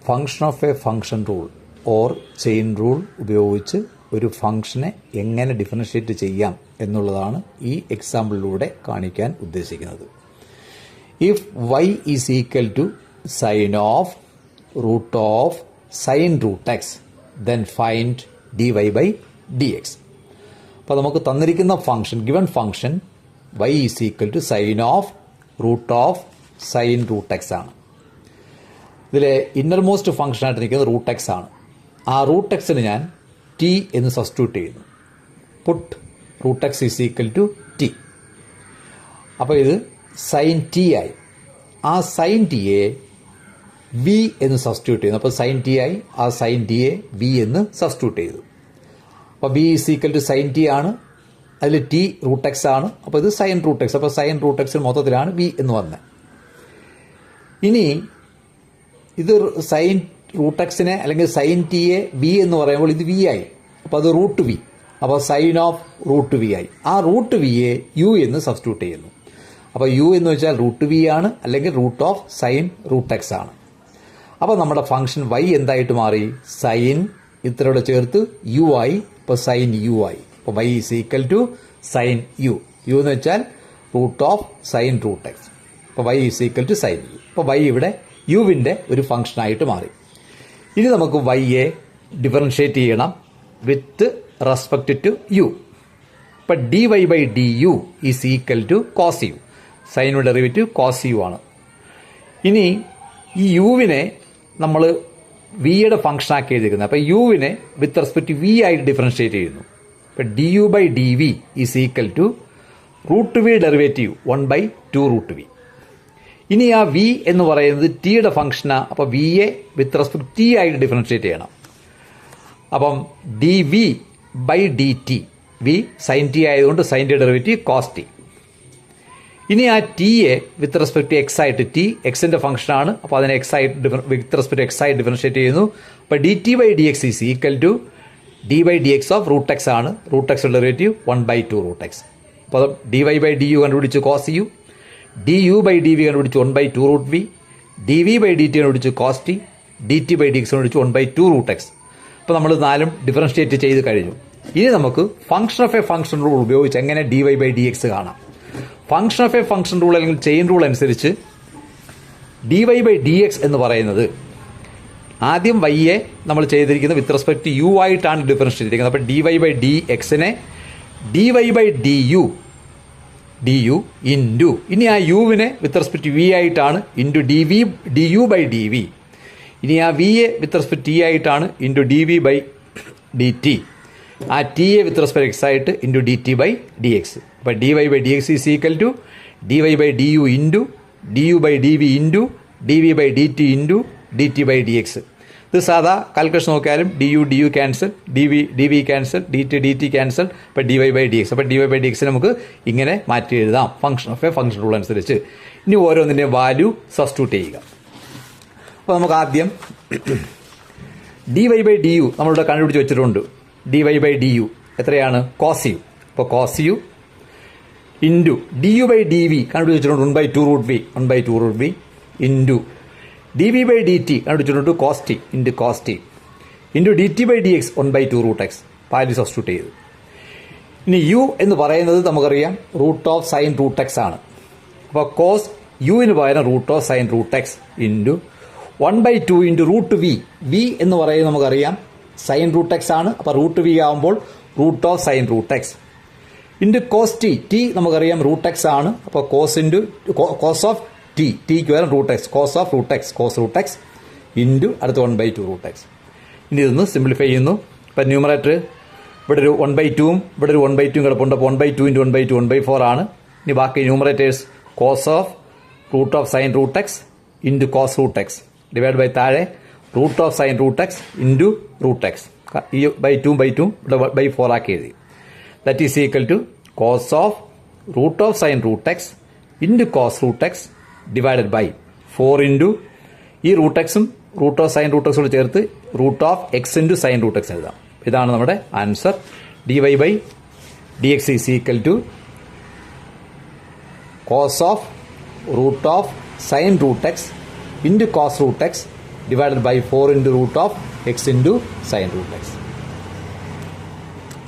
Function of A function rule or chain rule ഉപയോഗിച്ച് ഒരു ഫങ്ഷനെ എങ്ങനെ ഡിഫറൻഷ്യേറ്റ് ചെയ്യാം എന്നുള്ളതാണ് ഈ എക്സാമ്പിളിലൂടെ കാണിക്കാൻ ഉദ്ദേശിക്കുന്നത്. If y is equal to sine of root of sine root x then find dy/dx. അപ്പോൾ നമുക്ക് തന്നിരിക്കുന്ന function, given function y is equal to sine of root of sine root x ആണ്. ഇതിലെ ഇന്നർമോസ്റ്റ് ഫംഗ്ഷൻ ആയിട്ട് നിൽക്കുന്നത് root x ആണ്. ആ root എക്സിന് ഞാൻ ടി എന്ന് സബ്സ്റ്റിറ്റ്യൂട്ട് ചെയ്യുന്നു. Put root x is equal to T. അപ്പോൾ ഇത് സൈൻ ടി ആയി. ആ സൈൻ ടിയെ വി എന്ന് സബ്സ്റ്റിറ്റ്യൂട്ട് ചെയ്യുന്നു. അപ്പോൾ സൈൻ ടി ആയി. ആ സൈൻ ടിയെ വി എന്ന് സബ്സ്റ്റിറ്റ്യൂട്ട് ചെയ്തു. അപ്പോൾ V is equal to sine T ആണ്. അതിൽ ടി റൂട്ട് എക്സ് ആണ്. അപ്പോൾ ഇത് സൈൻ റൂട്ട് എക്സ്. അപ്പോൾ സൈൻ റൂട്ട് എക്സിന് മൊത്തത്തിലാണ് വി എന്ന് വന്നത്. ഇനി ഇത് സൈൻ റൂട്ട് എക്സിനെ അല്ലെങ്കിൽ സൈൻ ടിയെ വി എന്ന് പറയുമ്പോൾ ഇത് വി ആയി. അപ്പോൾ അത് റൂട്ട് വി. അപ്പോൾ സൈൻ ഓഫ് റൂട്ട് വി ആയി. ആ റൂട്ട് വിയെ യു എന്ന് സബ്സ്റ്റിറ്റ്യൂട്ട് ചെയ്യുന്നു. അപ്പോൾ യു എന്ന് വെച്ചാൽ റൂട്ട് വി ആണ്, അല്ലെങ്കിൽ root of sine root x ആണ്. അപ്പോൾ നമ്മുടെ ഫംഗ്ഷൻ y എന്തായിട്ട് മാറി? സൈൻ ഇത്രയോടെ ചേർത്ത് യു ആയി. ഇപ്പോൾ സൈൻ യു ആയി. അപ്പോൾ y is equal to sine U. U എന്ന് വെച്ചാൽ root of sine root x. അപ്പോൾ y is equal to sine U. അപ്പോൾ y ഇവിടെ യുവിൻ്റെ ഒരു ഫംഗ്ഷനായിട്ട് മാറി. ഇനി നമുക്ക് yയെ ഡിഫറൻഷ്യേറ്റ് ചെയ്യണം വിത്ത് റെസ്പെക്ട് ടു യു. ഇപ്പം dy/du is equal to cos u. സൈനുള്ള ഡെറിവേറ്റീവ് കോസ് യു ആണ്. ഇനി ഈ യുവിനെ നമ്മൾ വിയുടെ ഫംഗ്ഷനാക്കി എഴുതിയിരിക്കുന്നത്. അപ്പോൾ യുവിനെ വിത്ത് റെസ്പെക്ട് ടു വി ആയിട്ട് ഡിഫറൻഷ്യേറ്റ് ചെയ്യുന്നു. ഇപ്പം du/dv is equal to root v derivative 1/2 root v. ഇനി ആ വി എന്ന് പറയുന്നത് ടിയുടെ ഫംഗ്ഷനാണ്. അപ്പോൾ വിയെ with respect to t differentiate ചെയ്യണം. അപ്പം dv/dt, വി സൈൻ ടി ആയതുകൊണ്ട് sine t derivative cos t. ഇനി ആ ടിയെ വിത്ത് റെസ്പെക്ട് ടു എക്സ് ആയിട്ട്, ടി എക്സിന്റെ ഫംഗ്ഷനാണ്. അപ്പോൾ അതിനെ എക്സ് ആയിട്ട് വിത്ത് റെസ്പെക്ട് ടു എക്സ് ആയിട്ട് ഡിഫറൻഷ്യേറ്റ് ചെയ്യുന്നു. അപ്പോൾ dt/dx is equal to d/dx of root x ആണ്. Root x derivative 1/2 root x. അപ്പോൾ dy/du കണ്ടുപിടിച്ച് കോസ് യു, du/dv കണ്ടുപിടിച്ച് 1/2 റൂട്ട് വി, dv/dt കണ്ടുപിടിച്ച് കോസ് ടി, dt/dx കണ്ടുപിടിച്ച് 1/2 റൂട്ട് എക്സ്. അപ്പോൾ നമ്മൾ നാലും ഡിഫറൻഷ്യേറ്റ് ചെയ്ത് കഴിഞ്ഞു. ഇനി നമുക്ക് function of a function rule ഉപയോഗിച്ച് എങ്ങനെ dy/dx കാണാം. Function of a function rule അല്ലെങ്കിൽ ചെയിൻ റൂൾ അനുസരിച്ച് dy/dx എന്ന് പറയുന്നത് ആദ്യം വൈയെ നമ്മൾ ചെയ്തിരിക്കുന്നത് വിത്ത് റെസ്പെക്ട് ടു യു ആയിട്ടാണ് ഡിഫറൻഷ്യേറ്റ് ചെയ്തിരിക്കുന്നത്. അപ്പോൾ dy/dxനെ dy/du ഇൻറ്റു, ഇനി ആ യുവിനെ വിത്ത് റെസ്പെക്ട് ടു വി ആയിട്ടാണ് ഇൻറ്റു du/dv. ഇനി ആ വിയെ വിത്ത് റെസ്പെക്ട് ടി ആയിട്ടാണ് ഇൻറ്റു dv/dt. ആ ടിയെ വിത്ത് റെസ്പെക്ട് എക്സ് ആയിട്ട് ഇൻറ്റു dt/dx. അപ്പോൾ dy/dx is equal to dy/du into du/dv into dv/dt into dt/dx. ഇത് സാധാ കാൽക്കുലേഷൻ നോക്കിയാലും du cancel, dv cancel, dt cancel. അപ്പോൾ dy/dx. അപ്പോൾ dy/dx നമുക്ക് ഇങ്ങനെ മാറ്റി എഴുതാം function of a function rule അനുസരിച്ച്. ഇനി ഓരോന്നിൻ്റെയും വാല്യൂ സബ്സ്റ്റിറ്റ്യൂട്ട് ചെയ്യുക. അപ്പോൾ നമുക്ക് ആദ്യം dy/du നമ്മളിവിടെ കണ്ടുപിടിച്ച് വെച്ചിട്ടുണ്ട്. dy/du എത്രയാണ്? Cos u. അപ്പോൾ കോസ് യു ഇൻറ്റു du/dv കണ്ടുപിടിച്ച് വെച്ചിട്ടുണ്ട് 1/2 root v, 1/2 root v into dv/dt കണ്ടുപിടിച്ചിട്ടുണ്ട് cos t into cos t into dt/dx 1/2 root x. Value substitute ചെയ്തു. ഇനി യു എന്ന് പറയുന്നത് നമുക്കറിയാം root of sine root x ആണ്. അപ്പോൾ കോസ് യുവിന് പകരം root of sine root x into 1/2 into root v. V എന്ന് പറയുന്നത് നമുക്കറിയാം സൈൻ റൂട്ട് എക്സ് ആണ്. അപ്പോൾ റൂട്ട് വി ആകുമ്പോൾ root of sine root x into cos t. T നമുക്കറിയാം റൂട്ട് എക്സ് ആണ്. അപ്പോൾ കോസ് ഓഫ് ടി, ടിക്ക് വരും root x, cos of root x, cos root x into അടുത്ത 1/2 റൂട്ട് എക്സ്. ഇനി ഇതൊന്ന് സിംപ്ലിഫൈ ചെയ്യുന്നു. ഇപ്പം ന്യൂമറേറ്റർ ഇവിടെ ഒരു 1/2 ഇവിടെ ഒരു 1/2 കിടപ്പുണ്ട്. അപ്പോൾ 1/2 ഇൻറ്റു 1/2 1/4 ആണ്. ഇനി ബാക്കി numerators cos of root of sine root x into cos root x divide by താഴെ root of sine root x into root x. ഈ /2 ഇവിടെ /4 ആക്കി എഴുതി. That is equal to cos of root of sine root x into cos root x divided by 4 into ഈ root എക്സും root of sine root എക്സോട് ചേർത്ത് root of x into sine root x എഴുതാം. ഇതാണ് നമ്മുടെ answer. dy/dx is equal to cos of root of sine root x into cos root x divided by 4 into root of x into sin root x.